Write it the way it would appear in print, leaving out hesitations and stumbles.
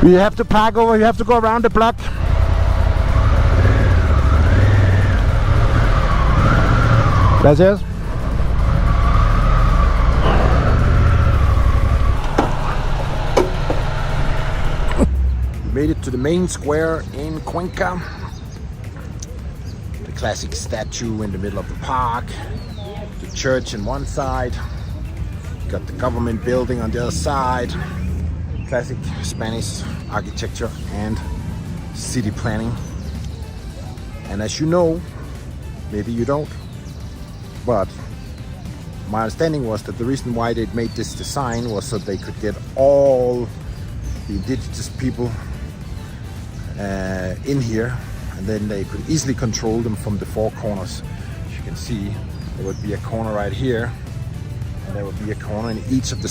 We have to park over, you have to go around the block. Gracias. We made it to the main square in Cuenca. The classic statue in the middle of the park. The church on one side. Got the government building on the other side. Classic Spanish architecture and city planning. And as you know, maybe you don't, but my understanding was that the reason why they made this design was so they could get all the indigenous people in here, and then they could easily control them from the four corners. As you can see, there would be a corner right here, and there would be a corner in each of the